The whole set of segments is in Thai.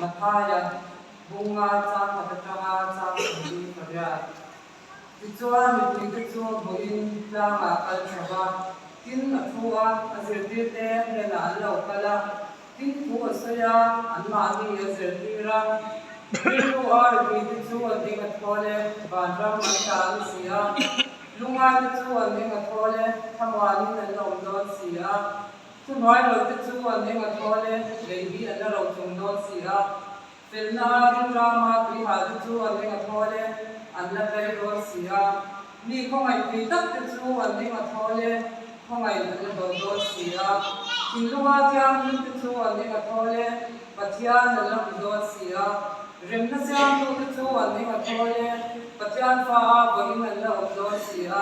Mataya, bunga sa katatanga sa hindi karya. Ituan ito buin lang akal saba. Tin atua azerdite na alaw kala. Tin po asaya anmani azerdira. Ito ito ading at kole bandram mataan siya. Lungan ito ading at kole kamwani na lomdon siya. Tunay ito ading at kole baby na raw tungdon siya. Filna rin drama prihad ito ading at kole anla kay Rosia ni ko ngai pitak te chu an ni ma thole ko ngai na do Rosia kinluwa tiang ni te chu an ni ma thole pathian na lam Rosia rem na siang tu te chu an ni ma thole pathian fa a bagi na la Rosia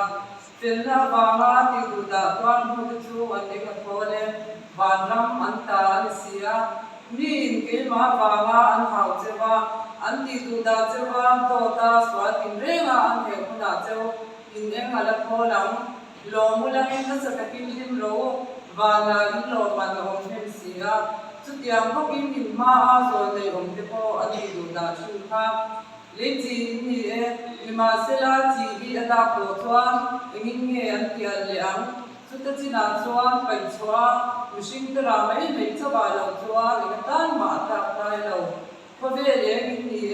filna ba ma ti du da twan hu te chu an ni ma thole banram anta sia ni ke ma ba ma an hau che ba anti tu da chewa to ta swatin renga an he khuna chew in enga la tholang lo mulang en sa takin lim ro wala in lo man hom hem sia chutiang ho in din ma a zo le hom te po anti tu da chu kha le chi ni e lima sela chi bi ada ko thwa engin nge an tia le ang chuta chi na chwa pai chwa mishing ta ra mai mai chawa lo chwa le tan ma ta tai loพอเวเลี้ยงนี่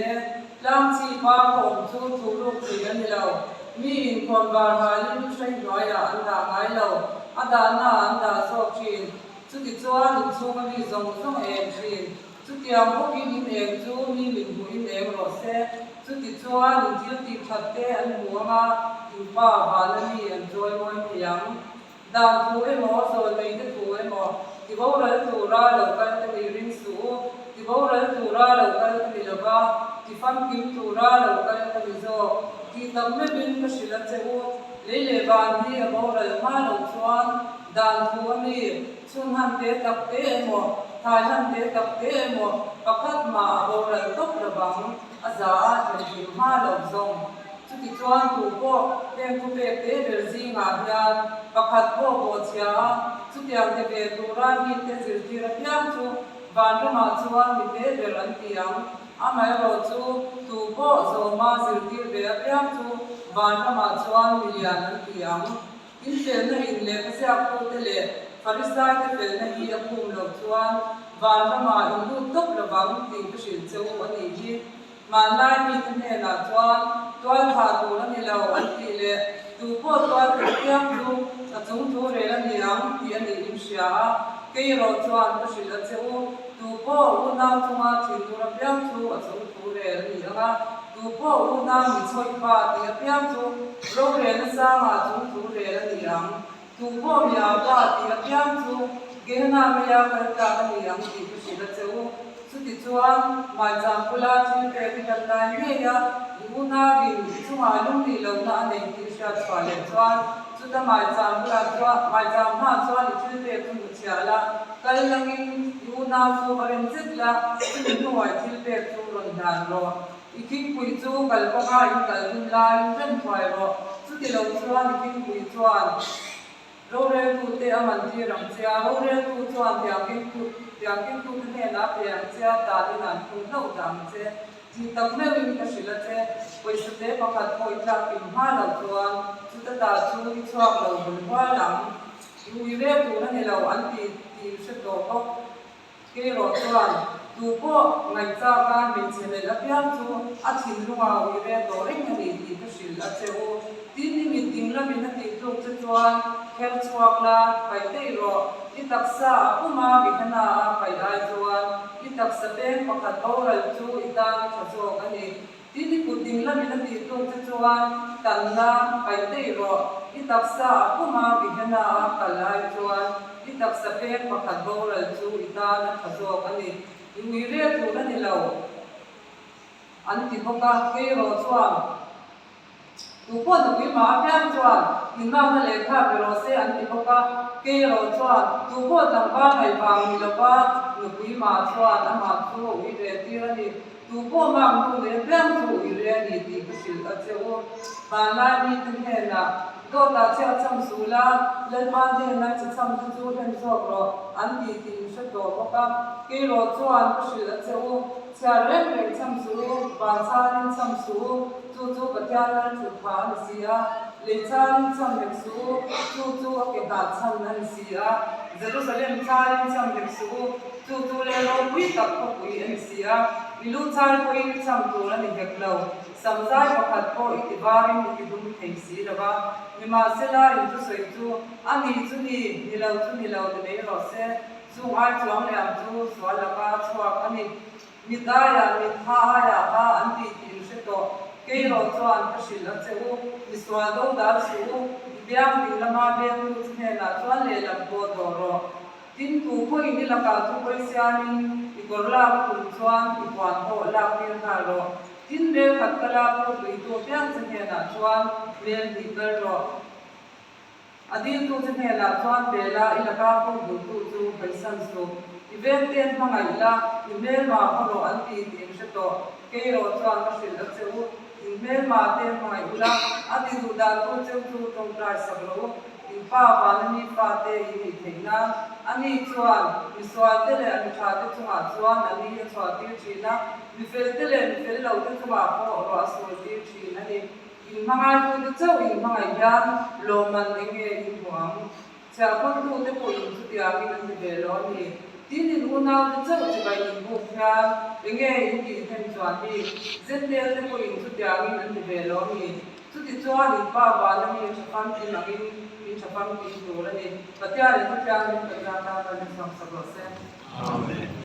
ล้างชีพาผมชูทูลูกเสียนี่เรามีคนบาหาลุ่มใช้น้อยอันด่าไงเราอันด่าหน้าอันด่าชอบชีนสุดที่จ้าหนุ่มชูมันมีทรงต้องเองชีนสุดที่ยังพวกกินเองชูมีหลินบุญเองรอเซ่สุดที่จ้าหนุ่มที่ติดขัดเตะอันหัวมาอยู่ป่าบาลนี่อันจอยมวยพยังดาวทูเอหมอโซนไม่ได้ทูเอหมอที่ว่าเราทูราเราก็จะมีริงสูที่ว่าเราทูราเราก็จะมีระบาที่ฟังกินทูราเราก็จะมีโซที่ทำไม่เป็นก็สิละเจ้าเล่บานที่ว่าเรามาลงชวนดานทูมีชุนหันเตะตับเตะหมอทายหันเตะตับเตะหมอประคัดมาว่าเราตกระบังอาจารย์จะมีมาลงทรงสุดที่ชวนถูกก็เป็นผู้เปเตะเดือดซิงอาเดียนประคัดพ่อโบเชียสุดที่อันเดเตูรามีเตจิที่ระเบียงชูบานก็มาชวนมีเตเดรันเตียงอาไม่รู้ชูถูกก็โซมาจิที่เบียเบียงชูบานก็มาชวนมีเลียนเตียงอินเทอร์เน็ตอินเล่ก็เสียพูดเลยฟาริสายก็เป็นในอียภูมิหลบชวนบานก็มาอินดูตกระวังติงก็สิเจ้าวันนี้ที่มันได้มีทั้งเนี่ยนะชวนตัวขาตัวนั่นเราอันที่เลยดูพวกตัวเตียงดูกระจุงตัวเรื่องนี้ยังที่อันนี้อิมเชียเกี่ยวชวนก็สิละเจ้าดูพวกอุณาจุมาที่ตัวเตียงดูกระจุงตัวเรื่องนี้นะดูพวกอุณามีช่วยป้าที่เตียงดูโรงเรียนสร้างมาจุงตัวเรื่องนี้ยังดูพวกมีอาป้าที่เตียงดูเกี่ยวนามีอาการตาที่ยังที่ก็สิละเจ้าสุดที่ชวนมาจากพุลาที่เป็นกันได้เนี่ยอุณาวินช่วงลุงที่เราหน้าในที่ชาติฝ่ายชวนสุดมาจากพุลาชวนมาจากมาชวนที่เป็นผู้เชี่ยวละก็ยังมีอุณาฟูบริจิตละที่หน่วยที่เป็นผู้ลงดานรออีกที่คุยจูกันก็ง่ายกันดุลายเป็นฝ่ายรอสุดที่เราชวนอีกที่คุยชวนเราเรียนตัวเตะมันที่รังเสียเราเรียนตัวชวนที่ยังกินตัวเนี่ยนับเรียนเสียตาดีนั้นคุณเล่าดังเสียที่ตั้งไม่วิ่งก็สิละเสียไปสุดเตะประคัดพอยจากกินผ้าเราชวนสุดตาชูที่ชอบเราบนว่าหลังอยู่เรียนตัวนั่นเราอันที่สุดโตก็เกี่ยวชวนดูพวกไงจากการเป็นเชลล์ละเพียงชูอาทิตย์รู้ว่าวิเรียนตัวเร่งนี่ที่ก็สิละเสียที่นี่มีติ่งละมีนักติดลูกจะชวนแค่ชวนละไปเตะรอที่ตักษาผู้มาวิหนาไปได้ชวนที่ตักษาเป็นประคัดเอาเราชูอีตาชดโชกันนี่ที่นี่กูติ่งละมีนักติดลูกจะชวนตันละไปเตะรอที่ตักษาผู้มาวิหนาไปได้ชวนที่ตักษาเป็นประคัดเอาเราชูอีตาชดโชกันนี่อยู่เรียนตัวนั่นเราอันที่พวกเราเกี่ยวชวนดูพวกหนุ่มมาเพียงชวนยินมาในเลขาเบโรเซอันที่พวกเกี่ยวชวนดูพวกต่างบ้านในบางมีละบ้านหนุ่มมาชวนน้ำมันตัววิเรตีรันนี่ดูพวกมาดูเรียนเพียงตัววิเรนี่ที่ก็สิลเจ้าบ้านไล่มีทั้งเห็นนะก do ta chia chăm su la lên ban đêm nay chỉ chăm chú thêm cho rồi anh đi tìm sẽ đồ một cái rồi cho anh có sự là châu cha lên về chăm su bà cha lên chăm su chú cái cha lên chụp phá là gì lên cha lên chăm được su chú cái đạt chăm là gì Jerusalem cha lên chăm được su chú lên rồi quý tập có quý anh gì ilu cha có quý chăm tu là mình được lâu samjai pakhat ko itibarin itidum theisi rawa mima sela into soitu ani chuni nilau de nei ro se chung ai chuang le am chu swalaka chhuak ani midaya mitha ya ha anti tin se to ke ro chuan ka shil a cheu miswado dal su biang din lama be tu chhe na chuan le lam ko do ro tin tu ko in la ka tu ko sianin ikorla ku chuan ikwan ho la pin ha ro tin be khat kala ko lui to pian chhe na chuan vel di kar ro adil tu chhe na chuan bela ilaka ko du tu chu paisan so event ten mangai la email ma ko ro an ti tin se to ke ro chuan ka sil a cheu email ma te mangai ula adi du da ko cheu chu tong trai sak ro pa ba ni pa te i theina ani chuan miswal te le ani tha te chunga chuan ani chwa ti thina mi fel te le mi fel lo te chuma ko ro aso ti thina ni in mangai tu te chau in mangai yan lo man ne nge in huang cha kon tu te ko in tu dia ki nan de lo ni tin in una te chau chi bai in bu kha nge in ki them chuan ni zen le te ko in tu dia ki nan de lo ni tu ti chuan in pa ba na ni chafan ti na in chapam ki to la ni patya le to kya ni patya ta ni sam sa se amen